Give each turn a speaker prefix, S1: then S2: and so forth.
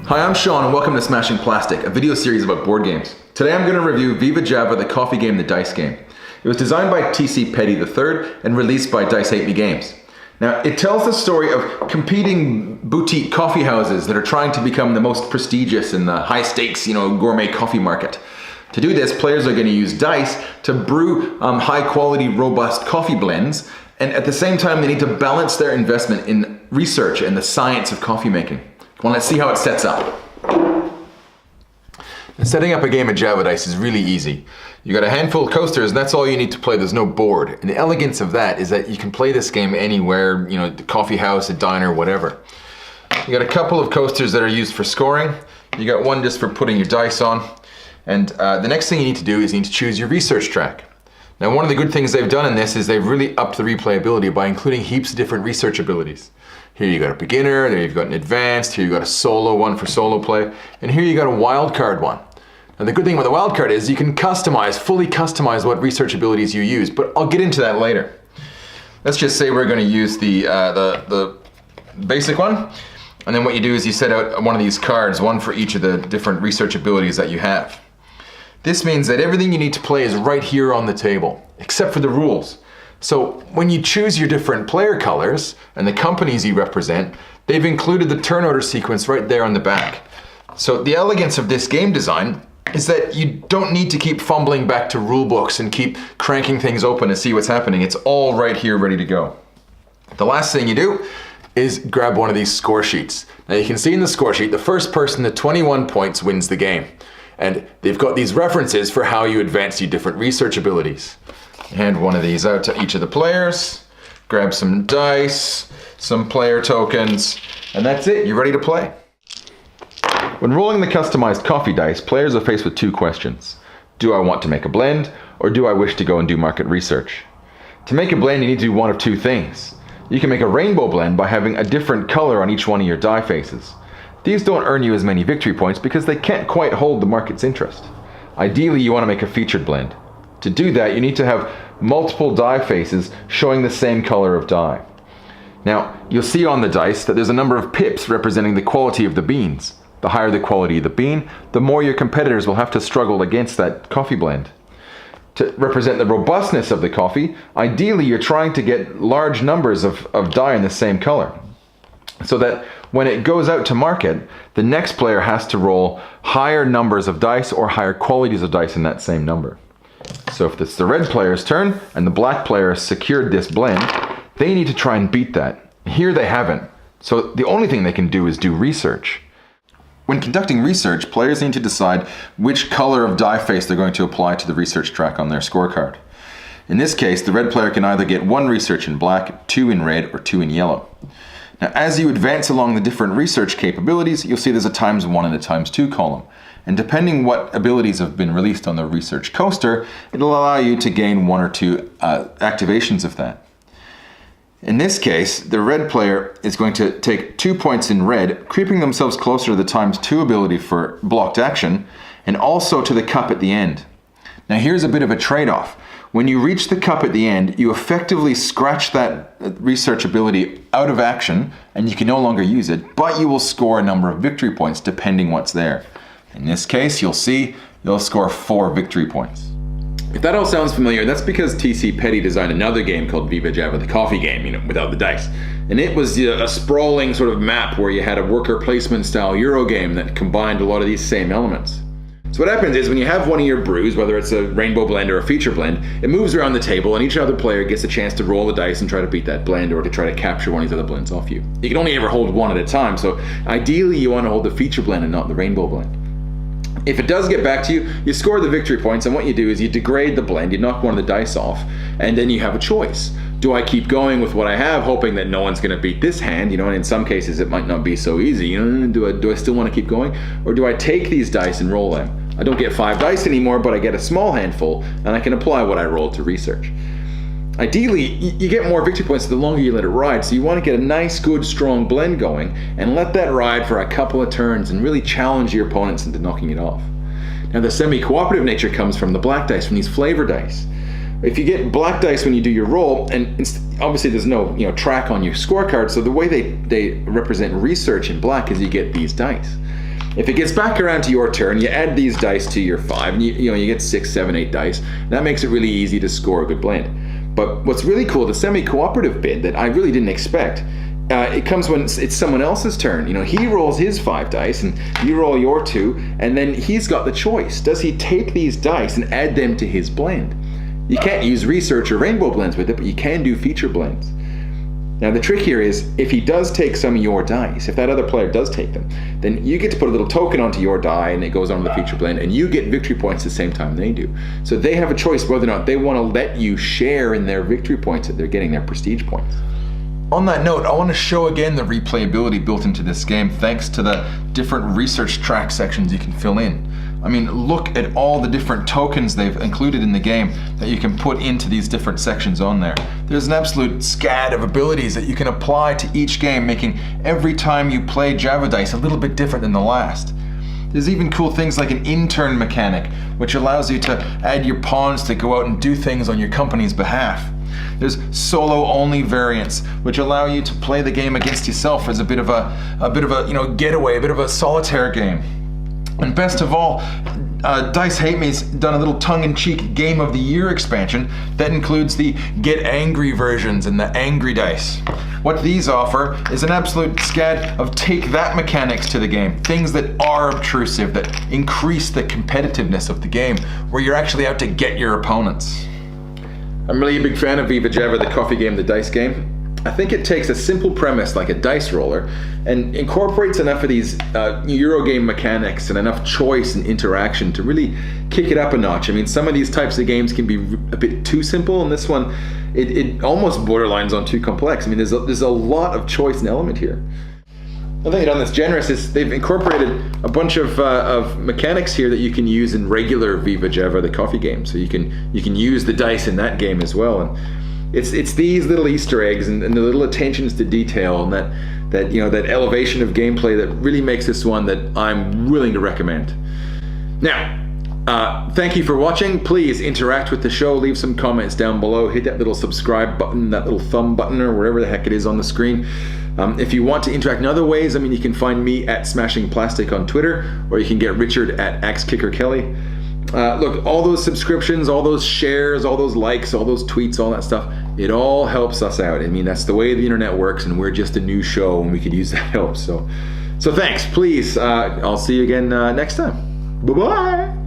S1: Hi, I'm Shawn and welcome to Smashing Plastic, a video series about board games. Today I'm going to review VivaJava, the coffee game, the dice game. It was designed by T.C. Petty III and released by Dice Hate Me Games. Now, it tells the story of competing boutique coffee houses that are trying to become the most prestigious in the high stakes, gourmet coffee market. To do this, players are going to use dice to brew high quality, robust coffee blends, and at the same time they need to balance their investment in research and the science of coffee making. Well, let's see how it sets up. Setting up a game of Java dice is really easy. You got a handful of coasters and that's all you need to play. There's no board. And the elegance of that is that you can play this game anywhere, the coffee house, a diner, whatever. You got a couple of coasters that are used for scoring. You got one just for putting your dice on. And the next thing you need to do is you need to choose your research track. Now, one of the good things they've done in this is they've really upped the replayability by including heaps of different research abilities. Here you got a beginner, there you've got an advanced, here you got a solo one for solo play, and here you got a wildcard one. Now the good thing with the wildcard is you can fully customize what research abilities you use, but I'll get into that later. Let's just say we're going to use the basic one, and then what you do is you set out one of these cards, one for each of the different research abilities that you have. This means that everything you need to play is right here on the table, except for the rules. So when you choose your different player colors and the companies you represent, they've included the turn order sequence right there on the back. So the elegance of this game design is that you don't need to keep fumbling back to rule books and keep cranking things open to see what's happening. It's all right here ready to go. The last thing you do is grab one of these score sheets. Now you can see in the score sheet, the first person to 21 points wins the game. And they've got these references for how you advance your different research abilities. Hand one of these out to each of the players, grab some dice, some player tokens, and that's it, you're ready to play. When rolling the customized coffee dice, players are faced with two questions. Do I want to make a blend, or do I wish to go and do market research? To make a blend, you need to do one of two things. You can make a rainbow blend by having a different color on each one of your die faces. These don't earn you as many victory points because they can't quite hold the market's interest. Ideally, you want to make a featured blend. To do that, you need to have multiple die faces showing the same color of die. Now, you'll see on the dice that there's a number of pips representing the quality of the beans. The higher the quality of the bean, the more your competitors will have to struggle against that coffee blend. To represent the robustness of the coffee, ideally you're trying to get large numbers of die in the same color, so that when it goes out to market, the next player has to roll higher numbers of dice or higher qualities of dice in that same number. So if it's the red player's turn and the black player has secured this blend, they need to try and beat that. Here they haven't. So the only thing they can do is do research. When conducting research, players need to decide which color of die face they're going to apply to the research track on their scorecard. In this case, the red player can either get one research in black, two in red, or two in yellow. Now, as you advance along the different research capabilities, you'll see there's a ×1 and a ×2 column. And depending what abilities have been released on the research coaster, it'll allow you to gain one or two activations of that. In this case, the red player is going to take 2 points in red, creeping themselves closer to the ×2 ability for blocked action, and also to the cup at the end. Now here's a bit of a trade-off. When you reach the cup at the end, you effectively scratch that research ability out of action, and you can no longer use it, but you will score a number of victory points depending what's there. In this case, you'll see you'll score 4 victory points. If that all sounds familiar, that's because T.C. Petty designed another game called VivaJava, the coffee game, without the dice. And it was a sprawling sort of map where you had a worker placement style Euro game that combined a lot of these same elements. So what happens is when you have one of your brews, whether it's a rainbow blend or a feature blend, it moves around the table and each other player gets a chance to roll the dice and try to beat that blend or to try to capture one of these other blends off you. You can only ever hold one at a time, so ideally you want to hold the feature blend and not the rainbow blend. If it does get back to you, you score the victory points, and what you do is you degrade the blend, you knock one of the dice off, and then you have a choice. Do I keep going with what I have, hoping that no one's going to beat this hand, and in some cases it might not be so easy, do I still want to keep going? Or do I take these dice and roll them? I don't get 5 dice anymore, but I get a small handful, and I can apply what I rolled to research. Ideally, you get more victory points the longer you let it ride, so you want to get a nice, good, strong blend going and let that ride for a couple of turns and really challenge your opponents into knocking it off. Now, the semi-cooperative nature comes from the black dice, from these flavor dice. If you get black dice when you do your roll, and obviously there's no track on your scorecard, so the way they represent research in black is you get these dice. If it gets back around to your turn, you add these dice to your 5, and you get 6, 7, 8 dice. That makes it really easy to score a good blend. But what's really cool, the semi-cooperative bit that I really didn't expect, it comes when it's someone else's turn. He rolls his 5 dice, and you roll your 2, and then he's got the choice. Does he take these dice and add them to his blend? You can't use research or rainbow blends with it, but you can do feature blends. Now the trick here is, if he does take some of your dice, if that other player does take them, then you get to put a little token onto your die, and it goes on to the feature blend, and you get victory points the same time they do. So they have a choice whether or not they want to let you share in their victory points that they're getting, their prestige points. On that note, I want to show again the replayability built into this game thanks to the different research track sections you can fill in. I mean, look at all the different tokens they've included in the game that you can put into these different sections on there. There's an absolute scad of abilities that you can apply to each game, making every time you play Java Dice a little bit different than the last. There's even cool things like an intern mechanic, which allows you to add your pawns to go out and do things on your company's behalf. There's solo-only variants, which allow you to play the game against yourself as a bit of a getaway, a bit of a solitaire game. And best of all, Dice Hate Me's done a little tongue-in-cheek Game of the Year expansion that includes the Get Angry versions and the Angry Dice. What these offer is an absolute scad of take that mechanics to the game, things that are obtrusive, that increase the competitiveness of the game, where you're actually out to get your opponents. I'm really a big fan of VivaJava, the coffee game, the dice game. I think it takes a simple premise like a dice roller and incorporates enough of these Eurogame mechanics and enough choice and interaction to really kick it up a notch. I mean, some of these types of games can be a bit too simple, and this one, it almost borderlines on too complex. I mean, there's a lot of choice and element here. I think they've done this generous is they've incorporated a bunch of mechanics here that you can use in regular VivaJava, the coffee game. So you can use the dice in that game as well. And it's these little Easter eggs and the little attentions to detail and that elevation of gameplay that really makes this one that I'm willing to recommend. Now, thank you for watching. Please interact with the show. Leave some comments down below. Hit that little subscribe button, that little thumb button, or wherever the heck it is on the screen. If you want to interact in other ways, I mean, you can find me at Smashing Plastic on Twitter, or you can get Richard at AxeKickerKelly. Look, all those subscriptions, all those shares, all those likes, all those tweets, all that stuff, it all helps us out. I mean, that's the way the internet works, and we're just a new show, and we could use that help. So thanks. Please, I'll see you again next time. Bye-bye.